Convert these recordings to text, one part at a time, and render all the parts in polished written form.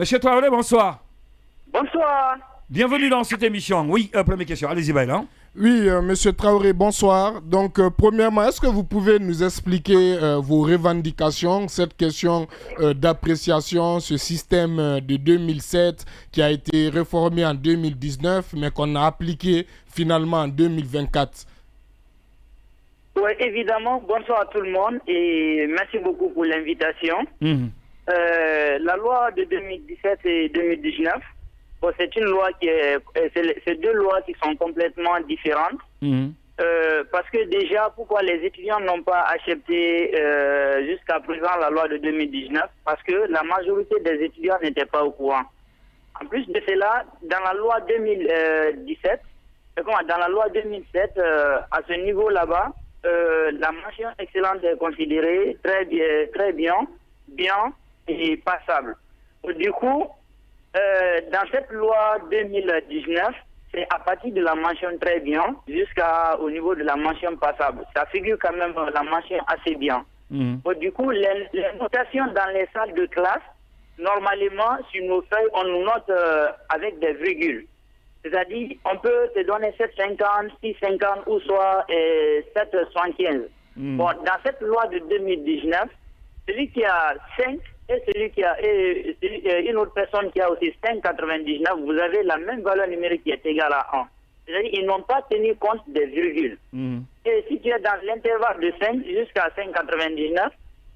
Monsieur Traoré, bonsoir. Bonsoir. Bienvenue dans cette émission. Oui, première question. Allez-y, Baïla. Oui, Monsieur Traoré, bonsoir. Donc, premièrement, est-ce que vous pouvez nous expliquer vos revendications, cette question d'appréciation, ce système de 2007 qui a été réformé en 2019, mais qu'on a appliqué finalement en 2024? Oui, évidemment. Bonsoir à tout le monde et merci beaucoup pour l'invitation. La loi de 2017 et 2019, bon, c'est une loi c'est deux lois qui sont complètement différentes. Parce que déjà, pourquoi les étudiants n'ont pas accepté jusqu'à présent la loi de 2019? Parce que la majorité des étudiants n'étaient pas au courant. En plus de cela, dans la loi 2017, dans la loi 2007, à ce niveau là-bas, la mention excellente est considérée très bien et passable. Du coup, dans cette loi 2019, c'est à partir de la mention très bien jusqu'au niveau de la mention passable. Ça figure quand même la mention assez bien. Du coup, les notations dans les salles de classe, normalement, sur nos feuilles, on nous note avec des virgules. C'est-à-dire, on peut te donner 7,50, 6,50 ou soit 7,75. Bon, dans cette loi de 2019, celui qui a 5 et celui qui a une autre personne qui a aussi 5,99, vous avez la même valeur numérique qui est égale à 1. C'est-à-dire qu'ils n'ont pas tenu compte des virgules. Et si tu es dans l'intervalle de 5 jusqu'à 5,99,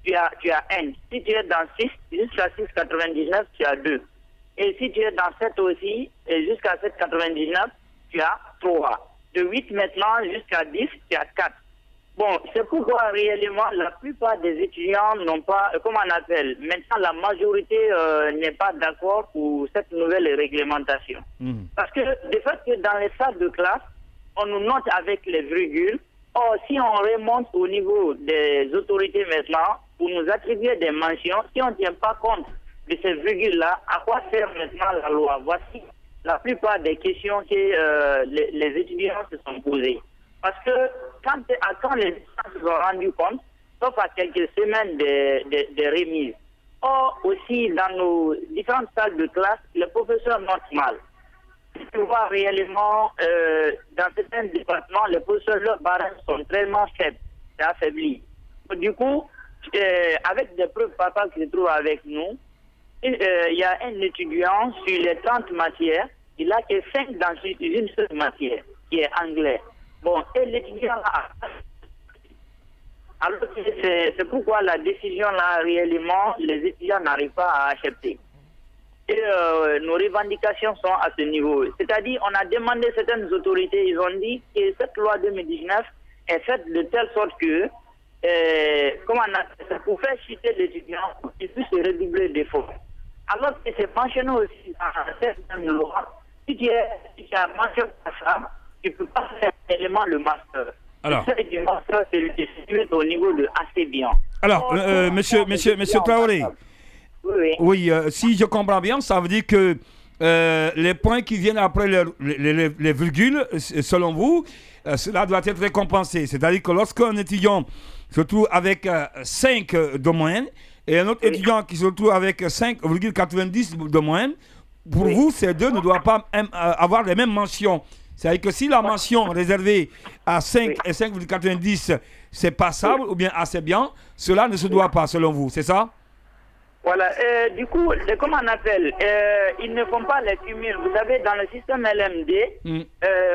tu as 1. Si tu es dans 6 jusqu'à 6,99, tu as 2. Et si tu es dans 7 aussi, et jusqu'à 7,99, tu as 3. De 8 maintenant jusqu'à 10, tu as 4. Bon, c'est pourquoi réellement la plupart des étudiants n'ont pas, comment on appelle, maintenant la majorité n'est pas d'accord pour cette nouvelle réglementation. Parce que de fait que dans les salles de classe, on nous note avec les virgules. Or, si on remonte au niveau des autorités maintenant, pour nous attribuer des mentions, si on ne tient pas compte de ces virgules-là, à quoi sert maintenant la loi? Voici la plupart des questions que les étudiants se sont posées. Parce que quand les étudiants se sont rendus compte, sauf à quelques semaines de remise, or aussi dans nos différentes salles de classe, les professeurs notent mal. Tu vois réellement, dans certains départements, les professeurs, leurs barèmes sont tellement faibles, c'est affaibli. Du coup, avec des preuves papa qui se trouvent avec nous, il y a un étudiant sur les 30 matières, il a que 5 dans une seule matière, qui est anglais. Bon, et l'étudiant là, alors c'est pourquoi la décision là, réellement, les étudiants n'arrivent pas à accepter. Et nos revendications sont à ce niveau. C'est-à-dire, on a demandé certaines autorités, ils ont dit que cette loi 2019 est faite de telle sorte que, pour faire chuter l'étudiant, il puisse se redoubler d'efforts. Alors que c'est mentionné aussi dans cette même loi, si tu as mentionné ça, tu ne peux pas faire élément le master. Alors, le master, c'est situé au niveau de assez bien. Alors, monsieur Traoré, oui, si je comprends bien, ça veut dire que les points qui viennent après les virgules, selon vous, cela doit être récompensé. C'est-à-dire que lorsqu'un étudiant se trouve avec 5 de moyenne et un autre étudiant qui se trouve avec 5,90 de moyenne, pour vous, ces deux ne doivent pas avoir les mêmes mentions. C'est-à-dire que si la mention réservée à 5 et 5,90 c'est passable ou bien assez bien, cela ne se doit pas selon vous, c'est ça? Voilà, du coup, comment on appelle, ils ne font pas les cumuls. Vous savez, dans le système LMD,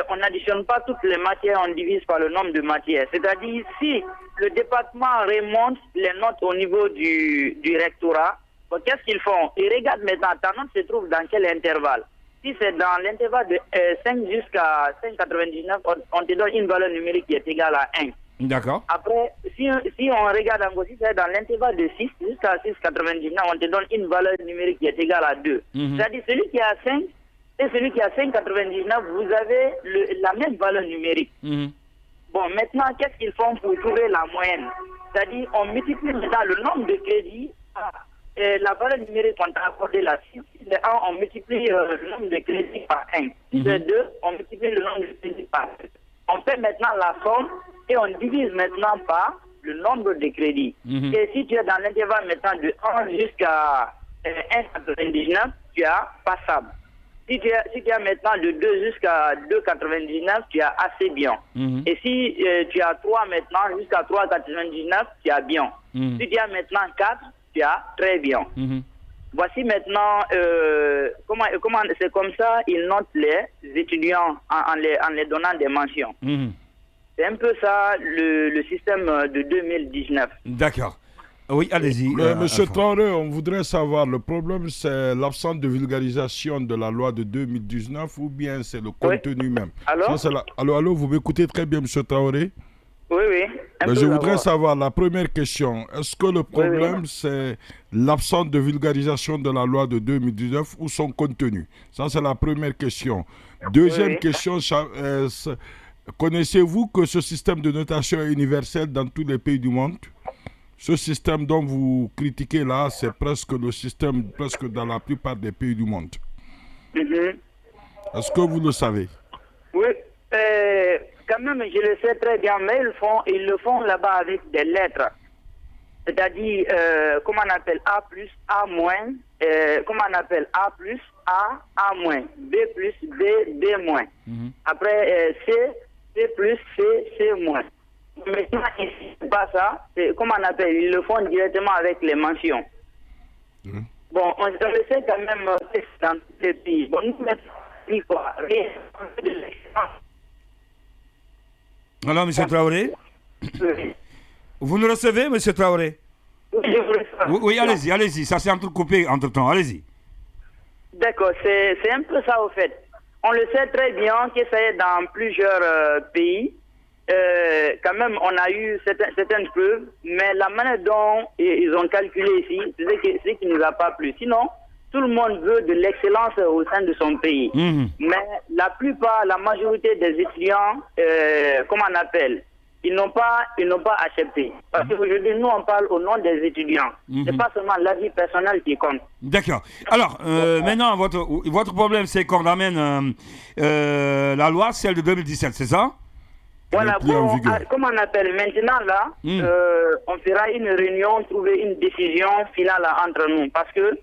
on n'additionne pas toutes les matières, on divise par le nombre de matières. C'est-à-dire, si le département remonte les notes au niveau du rectorat, bon, qu'est-ce qu'ils font? Ils regardent maintenant, ta note se trouve dans quel intervalle? Si c'est dans l'intervalle de 5 jusqu'à 5,99, on te donne une valeur numérique qui est égale à 1. D'accord. Après, si on regarde encore, si c'est dans l'intervalle de 6 jusqu'à 6,99, on te donne une valeur numérique qui est égale à 2. C'est-à-dire celui qui a 5 et celui qui a 5,99, vous avez la même valeur numérique. Bon, maintenant, qu'est-ce qu'ils font pour trouver la moyenne? C'est-à-dire, on multiplie maintenant le nombre de crédits par la valeur numérique qu'on t'a accordée là-dessus. Si c'est 1, on multiplie le nombre de crédits par 1. Si c'est 2, on multiplie le nombre de crédits par 2. On fait maintenant la somme et on divise maintenant par le nombre de crédits. Et si tu es dans l'intervalle maintenant de 1 jusqu'à 1,99, tu as passable. Si tu as maintenant de 2 jusqu'à 2,99, tu as assez bien. Et si tu as 3 maintenant, jusqu'à 3,99, tu as bien. Si tu as maintenant 4, tu as très bien. Voici maintenant comment c'est comme ça, ils notent les étudiants en les donnant des mentions. C'est un peu ça le système de 2019. D'accord. Oui, allez-y. Monsieur Traoré, on voudrait savoir, le problème c'est l'absence de vulgarisation de la loi de 2019 ou bien c'est le contenu même? Allô, vous m'écoutez très bien, monsieur Traoré? Oui. Je voudrais savoir, la première question, est-ce que le problème c'est l'absence de vulgarisation de la loi de 2019 ou son contenu? Ça, c'est la première question. Deuxième question, connaissez-vous que ce système de notation est universel dans tous les pays du monde? Ce système dont vous critiquez là, c'est presque le système dans la plupart des pays du monde. Est-ce que vous le savez? Oui, quand même, je le sais très bien, mais ils le font là-bas avec des lettres. C'est-à-dire, comment on appelle A plus, A moins, comment on appelle A plus, A moins, B plus, B, B moins. Après, C plus, C moins. Maintenant, ici, c'est pas ça. Comment on appelle? Ils le font directement avec les mentions. Bon, on le sait quand même dans tous les pays. Bon, nous, maintenant, quoi? Rien de l'excellence. Alors, M. Traoré? Vous nous recevez, M. Traoré? Oui, allez-y. Ça s'est entrecoupé entre-temps. Allez-y. D'accord, c'est un peu ça, au fait. On le sait très bien que c'est dans plusieurs pays. Quand même, on a eu certaines preuves, mais la manière dont ils ont calculé ici, c'est ce qui ne nous a pas plu. Sinon, tout le monde veut de l'excellence au sein de son pays. Mais la majorité des étudiants, comment on appelle, ils n'ont pas accepté. Parce qu'aujourd'hui, nous, on parle au nom des étudiants. C'est pas seulement l'avis personnel qui compte. D'accord. Alors, maintenant, votre problème, c'est qu'on ramène la loi, celle de 2017, c'est ça? Voilà, comme on appelle maintenant là, on fera une réunion, trouver une décision finale entre nous. Parce que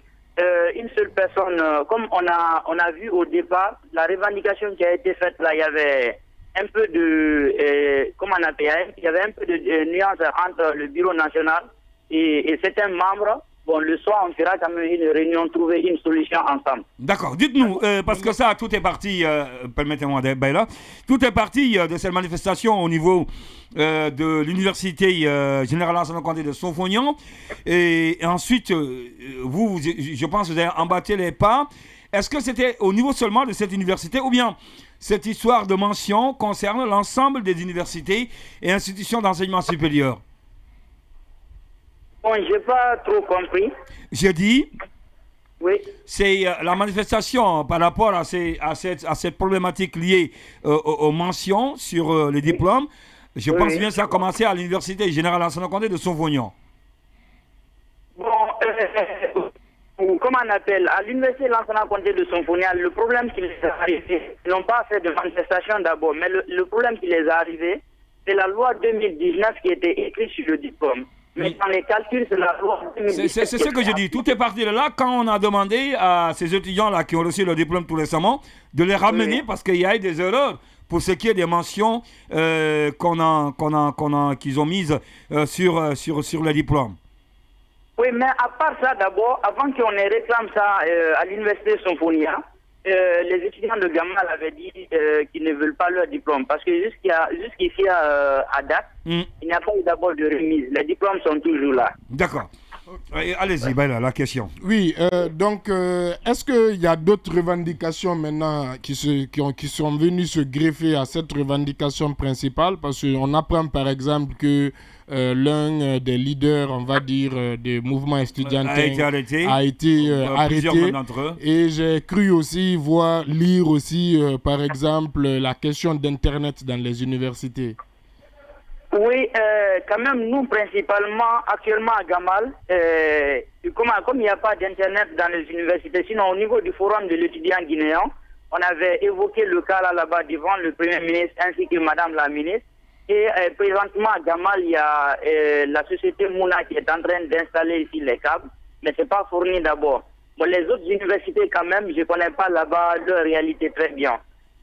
une seule personne, comme on a vu au départ, la revendication qui a été faite là, il y avait un peu de, comment on appelle, il y avait un peu de nuance entre le bureau national et certains membres. Bon, le soir, on fera quand même une réunion, trouver une solution ensemble. D'accord. Dites-nous, parce que ça, tout est parti, permettez-moi d'être là, tout est parti de cette manifestation au niveau de l'université Général Lansana Conté de Sonfognan. Et ensuite, vous, je pense que vous avez embatté les pas. Est-ce que c'était au niveau seulement de cette université ou bien cette histoire de mention concerne l'ensemble des universités et institutions d'enseignement supérieur? Bon, je n'ai pas trop compris. J'ai dit, oui. C'est la manifestation par rapport à cette problématique liée aux mentions sur les diplômes. Je pense bien que ça a commencé à l'université Général Lansana Conté de Sonfognan. Bon, comment on appelle, à l'université Lansana Conté de Sonfognan, le problème qui les est arrivé, ils n'ont pas fait de manifestation d'abord, mais le problème qui les est arrivé, c'est la loi 2019 qui était écrite sur le diplôme. Mais dans les calculs, c'est la loi 2019. C'est ce que je dis. Tout est parti de là quand on a demandé à ces étudiants-là qui ont reçu le diplôme tout récemment de les ramener parce qu'il y a eu des erreurs pour ce qui est des mentions qu'ils ont mises sur le diplôme. Oui, mais à part ça, d'abord, avant qu'on ne réclame ça à l'université Sonfognan, les étudiants de Gamal avaient dit qu'ils ne veulent pas leur diplôme. Parce que jusqu'ici, à date, il n'y a pas eu d'abord de remise. Les diplômes sont toujours là. D'accord. Allez-y, la question. Oui, donc, est-ce qu'il y a d'autres revendications maintenant qui sont venues se greffer à cette revendication principale? Parce qu'on apprend par exemple que l'un des leaders, on va dire, des mouvements étudiantins a été arrêté. Et j'ai cru aussi lire aussi, par exemple, la question d'Internet dans les universités. Oui, quand même, nous, principalement, actuellement à Gamal, comme il n'y a pas d'Internet dans les universités, sinon au niveau du forum de l'étudiant guinéen, on avait évoqué le cas là-bas devant le Premier ministre ainsi que Madame la ministre. Et présentement à Gamal, il y a la société Mouna qui est en train d'installer ici les câbles. mais ce n'est pas fourni d'abord. Bon, les autres universités, quand même, je ne connais pas là-bas leur réalité très bien.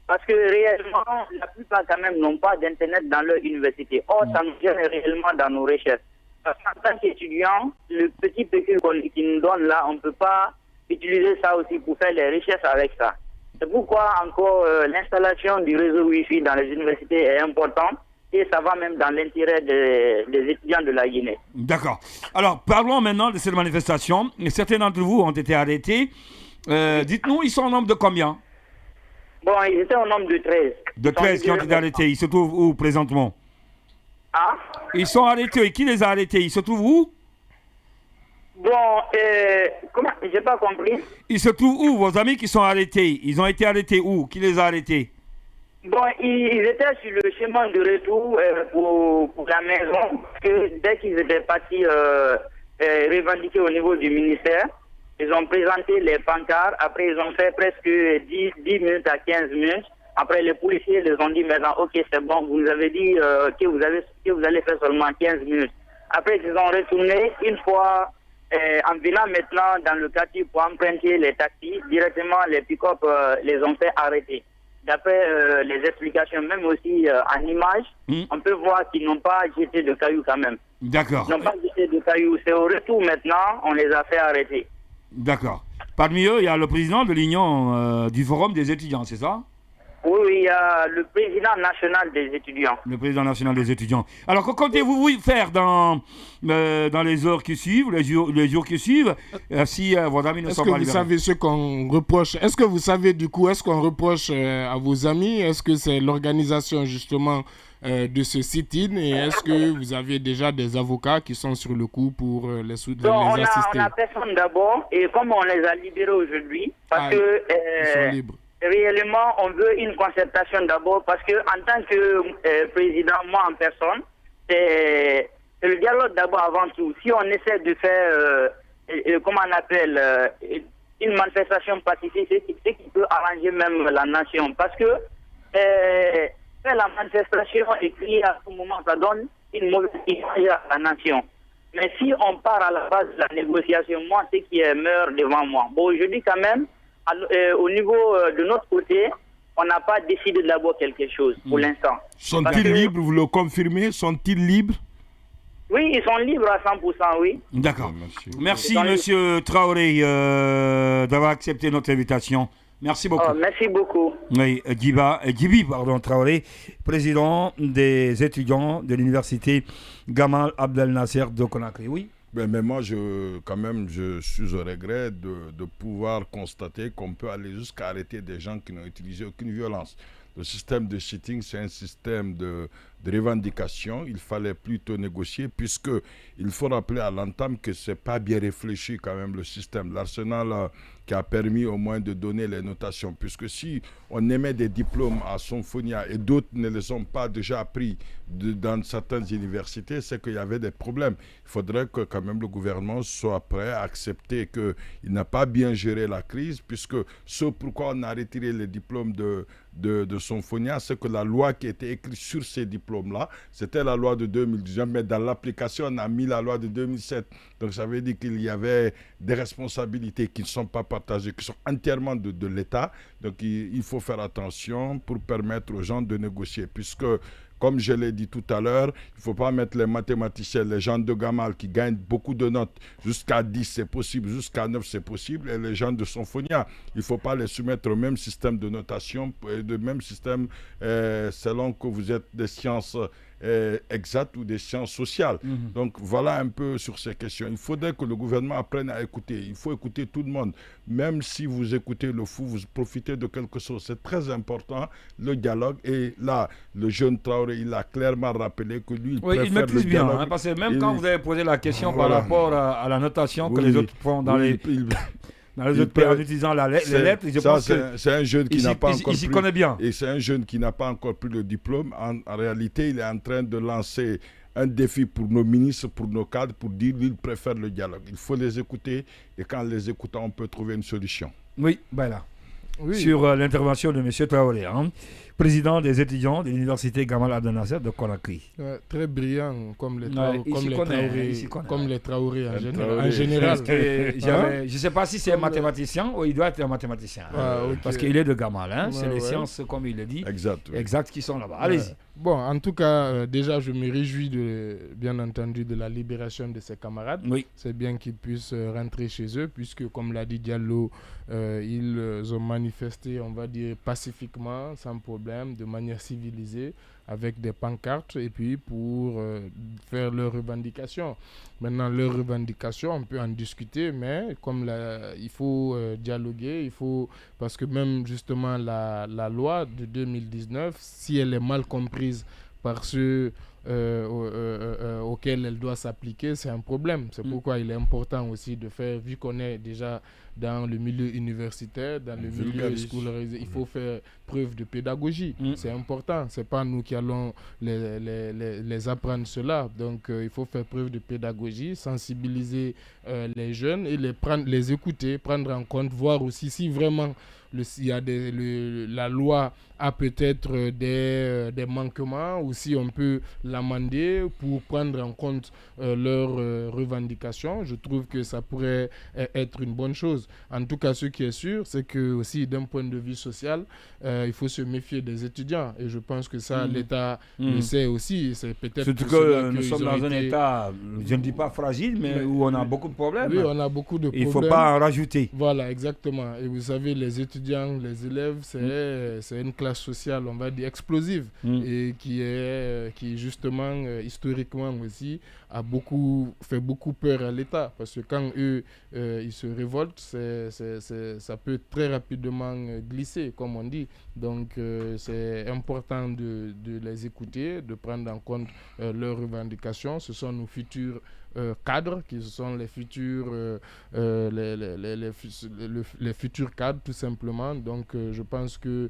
Parce que réellement, la plupart, quand même, n'ont pas d'Internet dans leur université. Or, ça nous gêne réellement dans nos recherches. Parce qu'en tant qu'étudiant, le petit pécule qu'ils nous donnent là, on ne peut pas utiliser ça aussi pour faire les recherches avec ça. C'est pourquoi encore l'installation du réseau Wi-Fi dans les universités est importante. Et ça va même dans l'intérêt des étudiants de la Guinée. D'accord. Alors, parlons maintenant de cette manifestation. Certains d'entre vous ont été arrêtés. Dites-nous, ils sont au nombre de combien? Bon, ils étaient au nombre de 13. De 13 qui ont été arrêtés. Ils se trouvent où présentement? Ah? Ils sont arrêtés. Qui les a arrêtés? Ils se trouvent où? Bon, comment? J'ai pas compris. Ils se trouvent où, vos amis qui sont arrêtés? Ils ont été arrêtés où? Qui les a arrêtés? Bon, ils étaient sur le chemin de retour pour la maison. Parce que dès qu'ils étaient partis revendiquer au niveau du ministère, ils ont présenté les pancartes. Après, ils ont fait presque 10 minutes à 15 minutes. Après, les policiers les ont dit maintenant, ok, c'est bon, vous nous avez dit que vous allez faire seulement 15 minutes. Après, ils ont retourné une fois en venant maintenant dans le quartier pour emprunter les taxis. Directement, les pick-up les ont fait arrêter. D'après les explications, même aussi en image, on peut voir qu'ils n'ont pas jeté de cailloux quand même. D'accord. Ils n'ont pas jeté de cailloux. C'est au retour maintenant, on les a fait arrêter. D'accord. Parmi eux, il y a le président de l'Union du Forum des étudiants, c'est ça? Oui, il y a le président national des étudiants. Le président national des étudiants. Alors, que comptez-vous faire dans les heures qui suivent, les jours qui suivent, si vos amis ne sont pas libérés? Est-ce que vous savez ce qu'on reproche? Est-ce que vous savez du coup, est-ce qu'on reproche à vos amis? Est-ce que c'est l'organisation justement de ce sit-in? Et est-ce que vous avez déjà des avocats qui sont sur le coup pour les assister? On a personne d'abord. Et comme on les a libérés aujourd'hui, parce que... ils sont libres. Réellement, on veut une concertation d'abord parce que en tant que président, moi en personne, c'est le dialogue d'abord avant tout. Si on essaie de faire, comment on appelle, une manifestation pacifique, c'est qui peut arranger même la nation. Parce que faire la manifestation et crier à tout moment, ça donne une mauvaise image à la nation. Mais si on part à la base de la négociation, moi, c'est qui meurt devant moi. Bon, je dis quand même, au niveau de notre côté, on n'a pas décidé d'abord quelque chose pour l'instant. Sont-ils libres, vous le confirmez? Sont-ils libres? Oui, ils sont libres à 100%, oui. D'accord. Merci, monsieur Traoré, d'avoir accepté notre invitation. Merci beaucoup. Merci beaucoup. Oui, Djibi Traoré, président des étudiants de l'université Gamal Abdel Nasser de Conakry. Oui. Mais moi, je suis au regret de pouvoir constater qu'on peut aller jusqu'à arrêter des gens qui n'ont utilisé aucune violence. Le système de sitting, c'est un système de revendication. Il fallait plutôt négocier, puisqu'il faut rappeler à l'entame que ce n'est pas bien réfléchi quand même le système. L'arsenal qui a permis au moins de donner les notations, puisque si on émet des diplômes à Symphonia et d'autres ne les ont pas déjà pris dans certaines universités, c'est qu'il y avait des problèmes. Il faudrait que quand même le gouvernement soit prêt à accepter qu'il n'a pas bien géré la crise, puisque ce pourquoi on a retiré les diplômes de Symphonia, c'est que la loi qui était écrite sur ces diplômes-là, c'était la loi de 2019, mais dans l'application, on a mis la loi de 2007. Donc ça veut dire qu'il y avait des responsabilités qui ne sont pas partagées, qui sont entièrement de l'État. Donc il faut faire attention pour permettre aux gens de négocier, puisque comme je l'ai dit tout à l'heure, il ne faut pas mettre les mathématiciens, les gens de Gamal qui gagnent beaucoup de notes, jusqu'à 10 c'est possible, jusqu'à 9 c'est possible, et les gens de Symphonia, il ne faut pas les soumettre au même système de notation, le même système selon que vous êtes des sciences exactes ou des sciences sociales. Donc voilà un peu sur ces questions. Il faudrait que le gouvernement apprenne à écouter. Il faut écouter tout le monde. Même si vous écoutez le fou, vous profitez de quelque chose. C'est très important, le dialogue. Et là, le jeune Traoré, il a clairement rappelé que lui, il préfère il maîtrise le bien, dialogue. parce que même quand vous avez posé la question par rapport à la notation que les autres font dans les autres pays en utilisant les lettres, je pense que c'est un jeune qui n'a pas encore il s'y connaît bien. Et c'est un jeune qui n'a pas encore pris le diplôme. En réalité, il est en train de lancer un défi pour nos ministres, pour nos cadres, pour dire qu'ils préfèrent le dialogue. Il faut les écouter et quand les écoutons, on peut trouver une solution. Oui, voilà. Oui. Sur l'intervention de M. Traoré. président des étudiants de l'université Gamal Abdel Nasser de Conakry. Très brillant, comme les Traoré en général. Je ne sais pas si c'est un mathématicien ou il doit être un mathématicien. Okay. Parce qu'il est de Gamal. C'est les sciences, comme il le dit, exact qui sont là-bas. Allez-y. Bon, en tout cas, déjà, je me réjouis, bien entendu, de la libération de ses camarades. Oui. C'est bien qu'ils puissent rentrer chez eux, puisque, comme l'a dit Diallo, ils ont manifesté, on va dire, pacifiquement, sans problème, de manière civilisée, avec des pancartes, et puis pour faire leurs revendications. Maintenant, leurs revendications, on peut en discuter, mais comme il faut dialoguer, parce que même justement la loi de 2019, si elle est mal comprise par ceux auxquels elle doit s'appliquer, c'est un problème. C'est pourquoi il est important aussi de faire, vu qu'on est déjà dans le milieu universitaire, dans le milieu scolarisé, il faut faire preuve de pédagogie. C'est important. Ce n'est pas nous qui allons les apprendre cela. Donc, il faut faire preuve de pédagogie, sensibiliser les jeunes et les écouter, prendre en compte, voir aussi si vraiment il y a la loi a peut-être des manquements, ou si on peut l'amender pour prendre en compte leurs revendications. Je trouve que ça pourrait être une bonne chose. En tout cas, ce qui est sûr, c'est que aussi d'un point de vue social, il faut se méfier des étudiants. Et je pense que ça, l'État le sait aussi. C'est peut-être surtout que nous sommes dans un État, je ne dis pas fragile, mais où on a beaucoup de problèmes. Oui, on a beaucoup de problèmes. Il ne faut pas en rajouter. Voilà, exactement. Et vous savez, les étudiants, les élèves, c'est une classe sociale, on va dire, explosive, et qui justement, historiquement aussi, fait beaucoup peur à l'État. Parce que quand eux, ils se révoltent, ça peut très rapidement glisser, comme on dit. Donc, c'est important de les écouter, de prendre en compte leurs revendications. Ce sont nos futurs cadres, qui sont les futurs les futurs cadres, tout simplement. Donc je pense que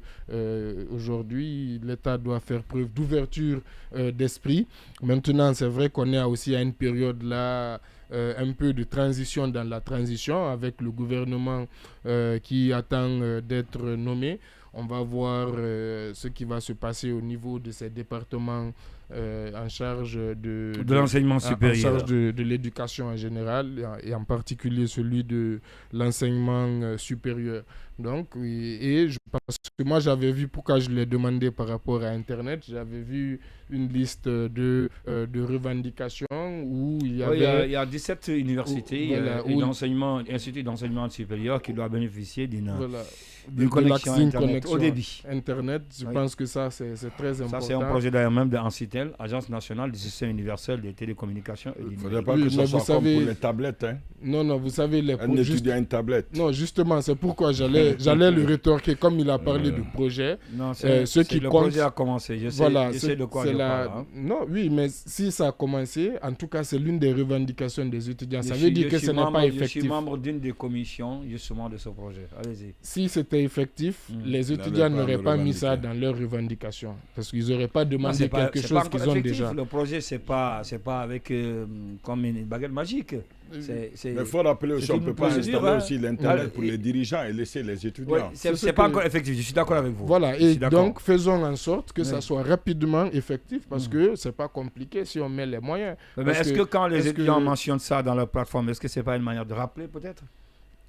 aujourd'hui l'État doit faire preuve d'ouverture d'esprit. Maintenant, c'est vrai qu'on est aussi à une période là un peu de transition dans la transition, avec le gouvernement qui attend d'être nommé. On va voir ce qui va se passer au niveau de ces départements en charge de l'enseignement supérieur, en charge de l'éducation en général, et en particulier celui de l'enseignement supérieur. Donc, et je pense que moi j'avais vu, pourquoi je l'ai demandé par rapport à Internet, j'avais vu une liste de revendications où il y avait... il y a 17 universités et instituts d'enseignement supérieur qui doivent bénéficier d'une connexion Internet au débit. Internet, je pense que ça c'est très important. Ça c'est un projet d'ailleurs même de ANSITEL, Agence nationale du système universel des télécommunications. Il ne faudrait pas que ça soit comme pour les tablettes. Hein. Non, vous savez... Un étudiant a une tablette. Non, justement, c'est pourquoi j'allais le rétorquer, comme il a parlé du projet. Non, le projet a commencé, je sais de quoi je parle. Hein. Non, oui, mais si ça a commencé, en tout cas, c'est l'une des revendications des étudiants. Ça veut dire que ce n'est pas effectif. Je suis membre d'une des commissions, justement, de ce projet. Allez-y. Si c'était effectif, les étudiants n'auraient pas mis ça dans leurs revendications. Parce qu'ils n'auraient pas demandé quelque chose qu'ils ont déjà. Le projet, c'est pas avec comme une baguette magique. Mais il faut rappeler aussi, on ne peut pas installer aussi l'Internet pour les dirigeants et laisser les étudiants. C'est pas encore effectif, je suis d'accord avec vous. Voilà, et donc faisons en sorte que ça soit rapidement effectif, parce que c'est pas compliqué si on met les moyens. Mais est-ce que quand les étudiants mentionnent ça dans leur plateforme, est-ce que c'est pas une manière de rappeler peut-être?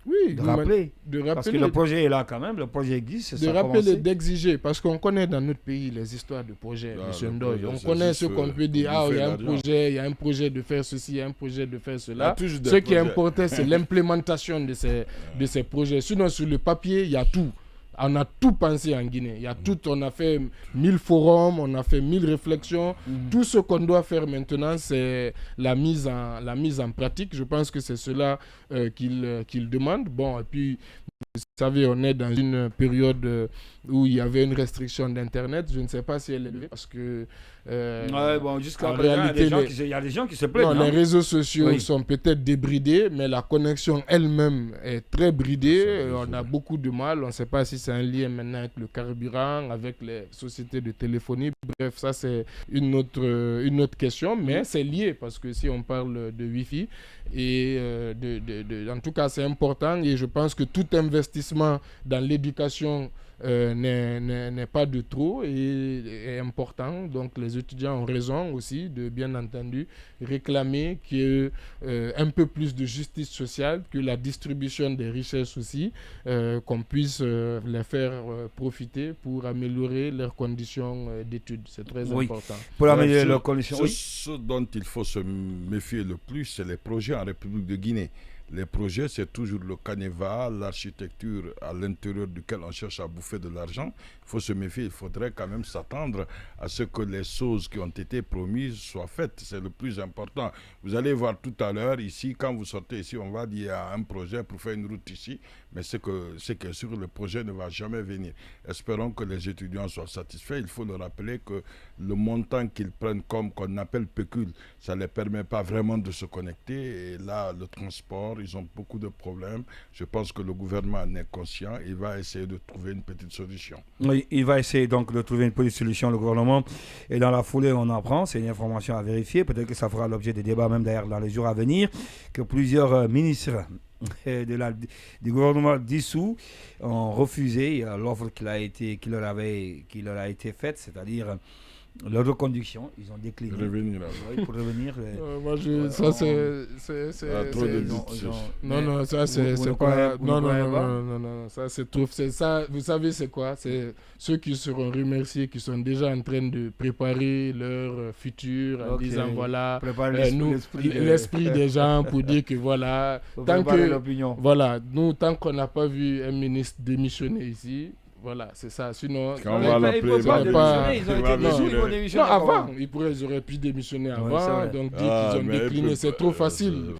Oui, de rappeler. Parce que le projet est là quand même, le projet existe. De rappeler et d'exiger, parce qu'on connaît dans notre pays les histoires de projets, M. Ndoye. On connaît ce qu'on peut dire, il y a un projet de faire ceci, il y a un projet de faire cela. Ce qui est important, c'est l'implémentation de ces projets. Sinon, sur le papier, il y a tout. On a tout pensé en Guinée. Il y a tout, on a fait 1000 forums, on a fait 1000 réflexions. Tout ce qu'on doit faire maintenant, c'est la mise en pratique. Je pense que c'est cela qu'il demande. Bon, et puis, vous savez, on est dans une période où il y avait une restriction d'Internet. Je ne sais pas si elle est levée parce que... jusqu'à présent, il y a des gens qui se plaignent. Non, les réseaux sociaux sont peut-être débridés, mais la connexion elle-même est très bridée. On a beaucoup de mal. On ne sait pas si c'est un lien maintenant avec le carburant, avec les sociétés de téléphonie. Bref, ça c'est une autre question, mais c'est lié parce que si on parle de Wi-Fi, et en tout cas c'est important, et je pense que tout investissement l'investissement dans l'éducation n'est pas de trop et est important. Donc les étudiants ont raison aussi de, bien entendu, réclamer qu'il y ait un peu plus de justice sociale, que la distribution des richesses aussi, qu'on puisse les faire profiter pour améliorer leurs conditions d'études. C'est très important. Pour améliorer leurs conditions. Ce dont il faut se méfier le plus, c'est les projets en République de Guinée. Les projets, c'est toujours le canevas, l'architecture à l'intérieur duquel on cherche à bouffer de l'argent. Il faut se méfier, il faudrait quand même s'attendre à ce que les choses qui ont été promises soient faites. C'est le plus important. Vous allez voir tout à l'heure, ici, quand vous sortez ici, on va dire qu'il y a un projet pour faire une route ici, mais c'est que sûr, le projet ne va jamais venir. Espérons que les étudiants soient satisfaits. Il faut leur rappeler que le montant qu'ils prennent comme qu'on appelle pécule, ça ne les permet pas vraiment de se connecter. Et là, le transport, ils ont beaucoup de problèmes. Je pense que le gouvernement en est conscient. Il va essayer de trouver une petite solution. Oui, il va essayer donc de trouver une petite solution, le gouvernement. Et dans la foulée, on apprend, c'est une information à vérifier. Peut-être que ça fera l'objet de débats même d'ailleurs dans les jours à venir, que plusieurs ministres du gouvernement dissous ont refusé l'offre qui leur a été faite, c'est-à-dire leur reconduction. Ils ont décliné. Revenir. Oui, pour revenir. Ça, c'est non, ça, c'est pas... Non, ça, c'est trop... Ça, vous savez, c'est quoi? C'est ceux qui seront remerciés, qui sont déjà en train de préparer leur futur, en disant, voilà, l'esprit des gens, pour dire que, voilà, tant qu'on n'a pas vu un ministre démissionner ici, voilà, c'est ça. Sinon, quand on va l'appeler, avant, ils auraient pu démissionner avant, donc dire qu'ils ont décliné, c'est trop facile.